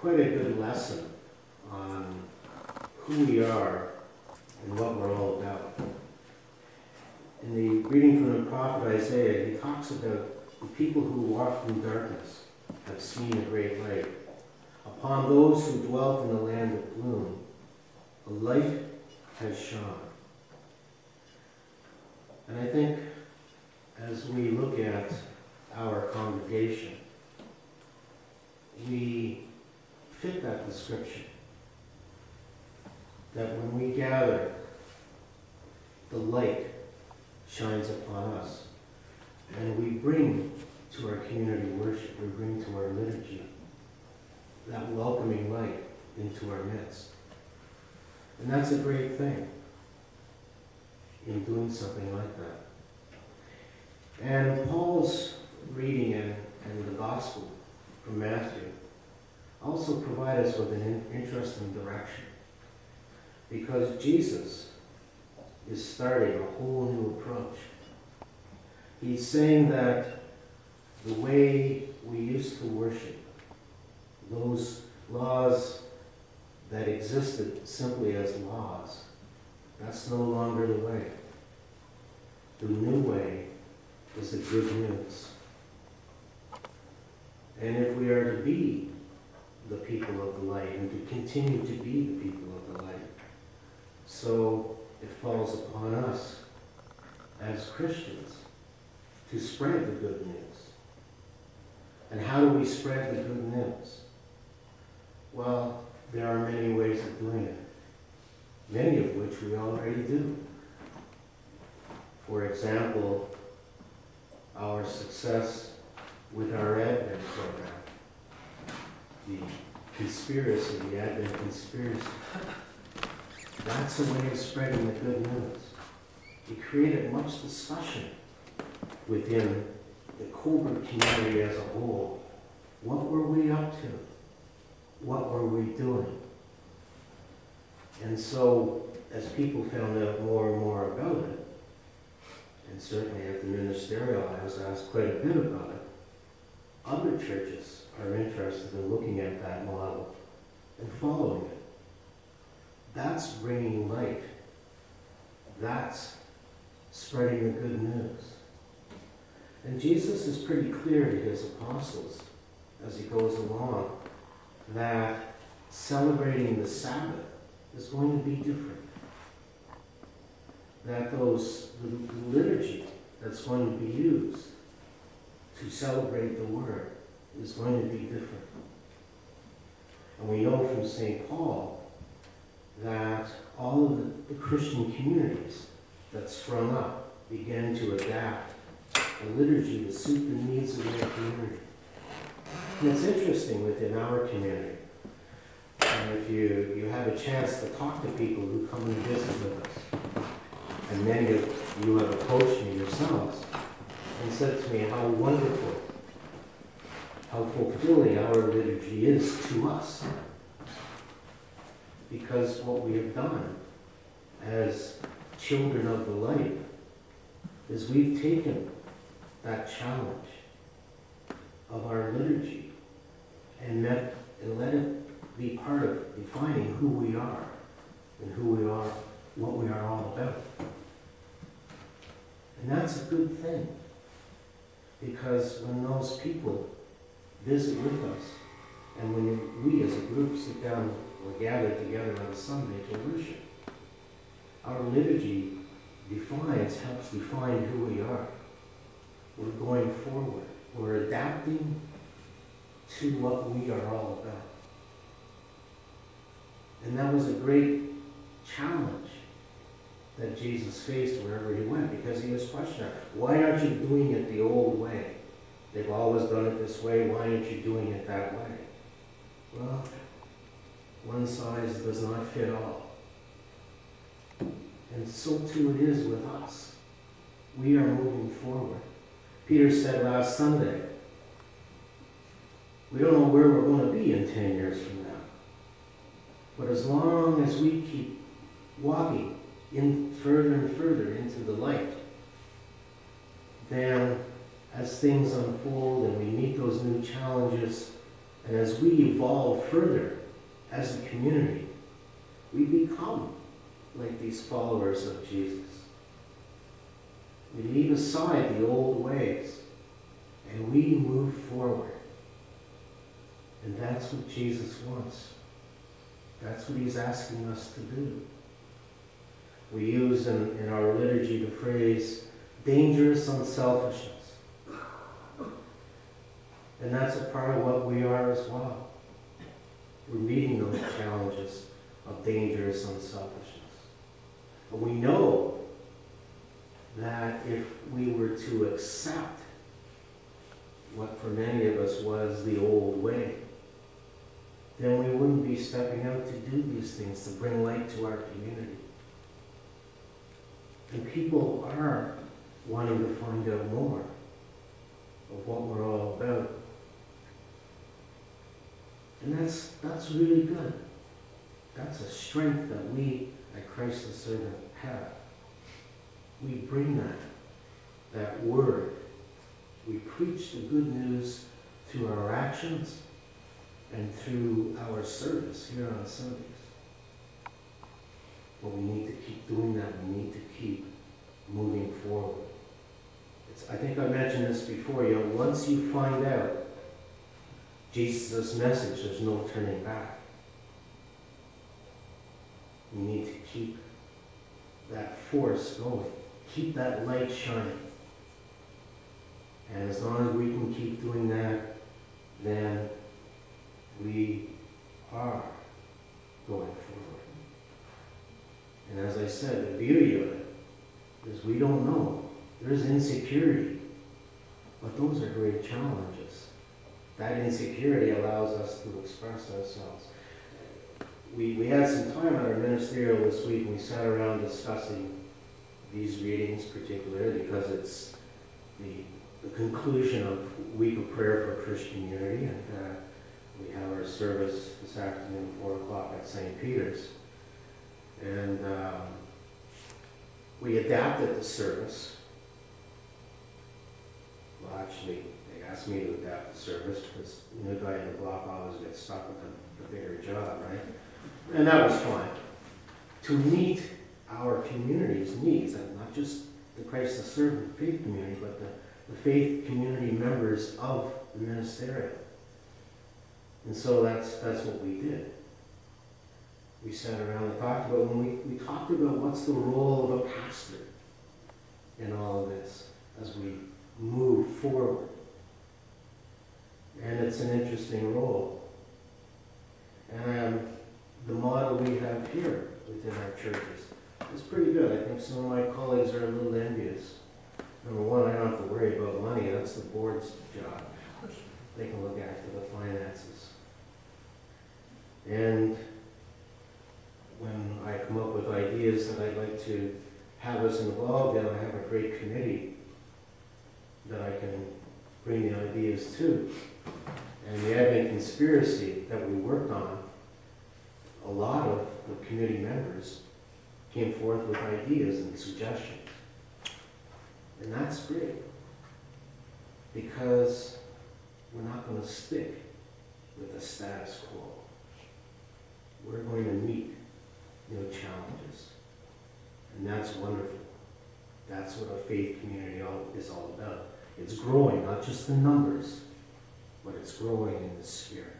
quite a good lesson on who we are and what we're all about. In the reading from the prophet Isaiah, he talks about the people who walked in darkness have seen a great light. Upon those who dwelt in the land of gloom, a light has shone. And I think as we look at our congregation, we fit that description. That when we gather, the light shines upon us. And we bring to our community worship, we bring to our liturgy that welcoming light into our midst. And that's a great thing in doing something like that. And Paul's reading in the Gospel from Matthew also provide us with an interesting direction. Because Jesus is starting a whole new approach. He's saying that the way we used to worship, those laws that existed simply as laws, that's no longer the way. The new way is the good news. And if we are to be the people of the light and to continue to be the people of the light, so it falls upon us as Christians to spread the good news. And how do we spread the good news? Well, there are many ways of doing it, many of which we already do. For example, our success with our Advent program, the Advent conspiracy. That's a way of spreading the good news. It created much discussion within the Coburg community as a whole. What were we up to? What were we doing? And so, as people found out more and more about it, and certainly at the ministerial I was asked quite a bit about it, other churches are interested in looking at that model and following it. That's bringing light. That's spreading the good news. And Jesus is pretty clear to his apostles as he goes along that celebrating the Sabbath is going to be different. That the liturgy that's going to be used to celebrate the Word is going to be different. And we know from St. Paul that all of the Christian communities that sprung up began to adapt a liturgy to suit the needs of their community. And it's interesting within our community. And if you have a chance to talk to people who come and visit with us, and many of you have approached me yourselves and said to me how wonderful, how fulfilling our liturgy is to us. Because what we have done as children of the light is we've taken that challenge of our liturgy and let it be part of defining who we are and who we are, what we are all about. And that's a good thing, because when those people visit with us, and when we as a group sit down or gather together on Sunday to worship, our liturgy helps define who we are. We're going forward. We're adapting to what we are all about. And that was a great challenge that Jesus faced wherever he went, because he was questioned, why aren't you doing it the old way? They've always done it this way, why aren't you doing it that way? Well, one size does not fit all. And so too it is with us. We are moving forward. Peter said last Sunday, we don't know where we're going to be in 10 years from now. But as long as we keep walking in further and further into the light, then as things unfold and we meet those new challenges And as we evolve further as a community, we become like these followers of Jesus. We leave aside the old ways and we move forward. And that's what Jesus wants. That's what he's asking us to do. We use in our liturgy the phrase, dangerous unselfishness. And that's a part of what we are as well. We're meeting those challenges of dangerous unselfishness. But we know that if we were to accept what for many of us was the old way, then we wouldn't be stepping out to do these things, to bring light to our community. And people are wanting to find out more of what we're all about. And that's really good. That's a strength that we at Christ the Servant have. We bring that word. We preach the good news through our actions and through our service here on Sundays. But we need to keep doing that. We need to keep moving forward. I think I mentioned this before. Once you find out Jesus' message, there's no turning back. You need to keep that force going. Keep that light shining. And as long as we can keep doing that, then we are going forward. And as I said, the beauty of it is we don't know. There's insecurity, but those are great challenges. That insecurity allows us to express ourselves. We had some time at our ministerial this week, and we sat around discussing these readings particularly because it's the conclusion of Week of Prayer for Christian Unity, and we have our service this afternoon at 4 o'clock at St. Peter's. And we adapted the service. Well, actually, they asked me to adapt the service because the new guy in the block always gets stuck with the bigger job, right? And that was fine. To meet our community's needs, and not just the Christ the Servant faith community, but the faith community members of the ministerial. And so that's what we did. We sat around and talked about, when we talked about what's the role of a pastor in all of this as we move forward. And it's an interesting role. And the model we have here within our churches is pretty good. I think some of my colleagues are a little envious. Number one, I don't have to worry about money. That's the board's job. They can look after the finances. And when I come up with ideas that I'd like to have us involved in, I have a great committee that I can bring the ideas to. And the Advent Conspiracy that we worked on, a lot of the committee members came forth with ideas and suggestions. And that's great, because we're not going to stick with the status quo. We're going to meet new challenges. And that's wonderful. That's what a faith community is all about. It's growing, not just the numbers, but it's growing in the spirit.